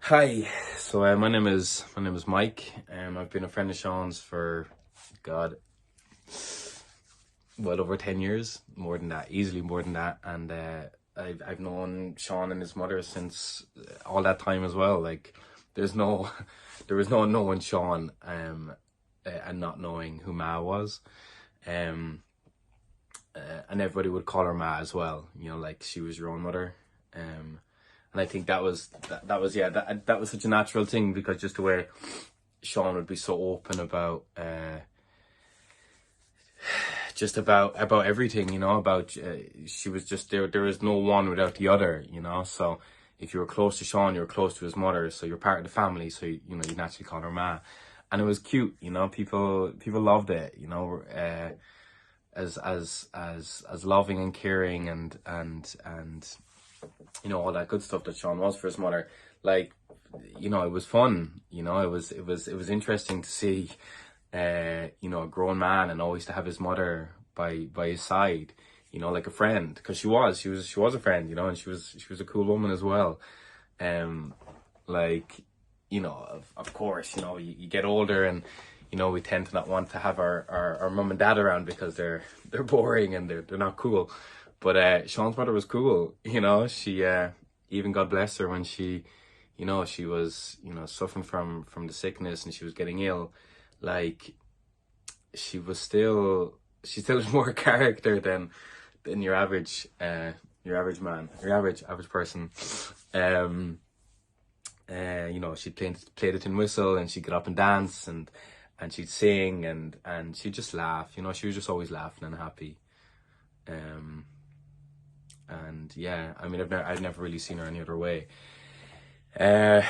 Hi, so my name is Mike. I've been a friend of Sean's for God, well over 10 years, more than that, easily more than that, and I've known Sean and his mother since all that time as well. Like, there's no, there was no knowing Sean and not knowing who Ma was, um, and everybody would call her Ma as well. You know, like she was your own mother, and I think that was such a natural thing because just the way Sean would be so open about just about everything, you know, about she was just there is no one without the other, you know. So if you were close to Sean, you were close to his mother, so you're part of the family, so you know you naturally call her Ma. And it was cute, you know. People loved it, you know, as loving and caring and you know, all that good stuff that Sean was for his mother. Like, you know, it was fun. You know, it was interesting to see, you know, a grown man and always to have his mother by his side. You know, like a friend, because she was a friend. You know, and she was a cool woman as well. Um, like, you know, of course, you know, you get older and you know we tend to not want to have our mum and dad around because they're boring and they're not cool. But Sean's mother was cool, you know. She even God bless her when she, you know, she was suffering from the sickness and she was getting ill. Like she still had more character than your average man, your average person. Um, you know, she'd play the tin whistle and she'd get up and dance and she'd sing and she'd just laugh. You know, she was just always laughing and happy. Um, and yeah, I mean, I've never really seen her any other way. Uh,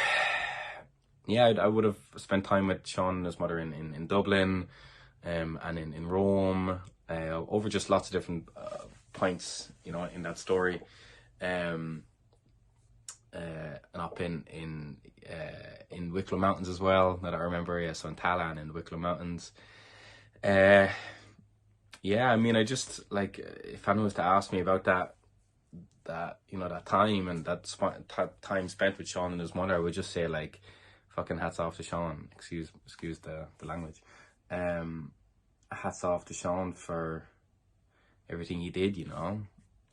yeah, I would have spent time with Sean and his mother in Dublin, and in Rome, over just lots of different points, you know, in that story. Um, and up in Wicklow Mountains as well, that I remember. Yeah, so in Talan in the Wicklow Mountains. Uh, yeah, I mean, I just like if anyone was to ask me about that you know that time and time spent with Sean and his mother, I would just say like, fucking hats off to Sean. Excuse the language. Um, hats off to Sean for everything he did. You know,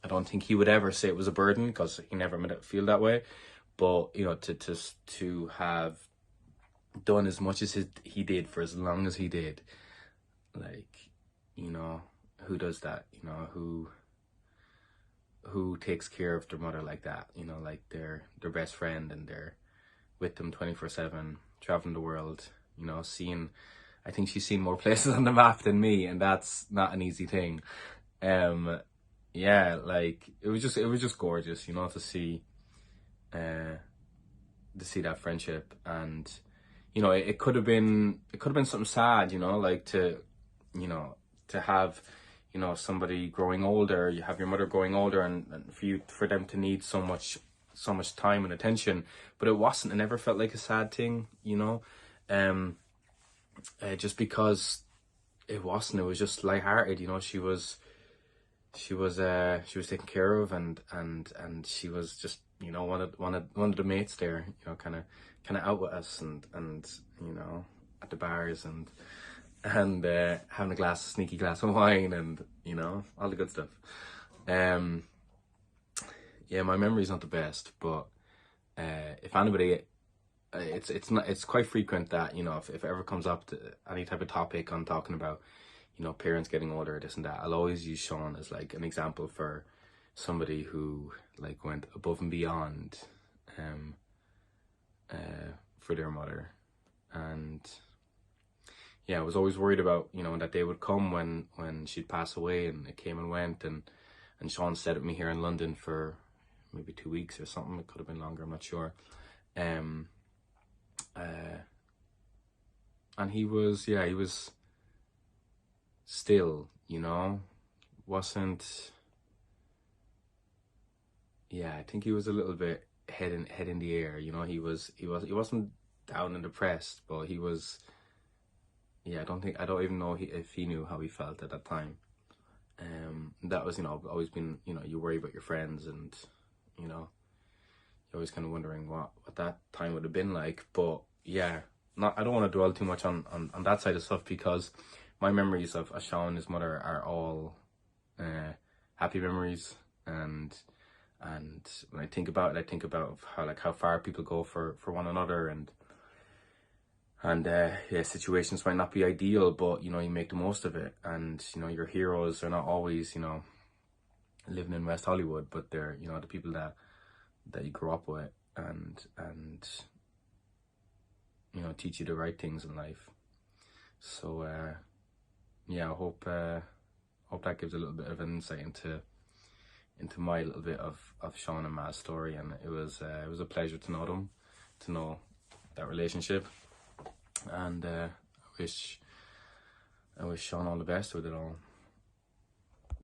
I don't think he would ever say it was a burden because he never made it feel that way. But you know, to have done as much as he did for as long as he did, like, you know, who does that? You know, who takes care of their mother like that? You know, like their best friend and they're with them 24/7, traveling the world. You know, seeing. I think she's seen more places on the map than me, and that's not an easy thing. Um, yeah, like it was just gorgeous, you know, uh to see that friendship. And you know it could have been something sad, you know, like you know to have somebody growing older, you have your mother growing older, and for them to need so much time and attention. But it wasn't, it never felt like a sad thing, you know. um just because it wasn't, it was just lighthearted, you know. She was taken care of, and she was just, you know, one of the mates there, you know, kind of out with us, and you know, at the bars and having a sneaky glass of wine, and you know, all the good stuff. um yeah, my memory's not the best, but if anybody, it's quite frequent that, you know, if it ever comes up to any type of topic on talking about, you know, parents getting older, this and that, I'll always use Sean as like an example for somebody who like went above and beyond, um for their mother. And yeah, I was always worried about, you know, that day would come when she'd pass away, and it came and went. And Sean stayed with me here in London for maybe 2 weeks or something. It could have been longer, I'm not sure. um uh and he was still, you know, wasn't, yeah, I think he was a little bit head in the air, you know. He wasn't down and depressed, but he was, yeah, I don't even know if he knew how he felt at that time. That was, you know, always been, you know, you worry about your friends, and you know, you're always kind of wondering what that time would have been like. But yeah, I don't want to dwell too much on that side of stuff, because my memories of Sean and his mother are all happy memories, and when I think about it, I think about how far people go for one another, and yeah, situations might not be ideal, but you make the most of it. And your heroes are not always living in West Hollywood, but they're the people that you grew up with, and teach you the right things in life. So yeah, I hope that gives a little bit of an insight into my little bit of Sean and Ma's story. And it was a pleasure to know them, to know that relationship, and I wish Sean all the best with it all.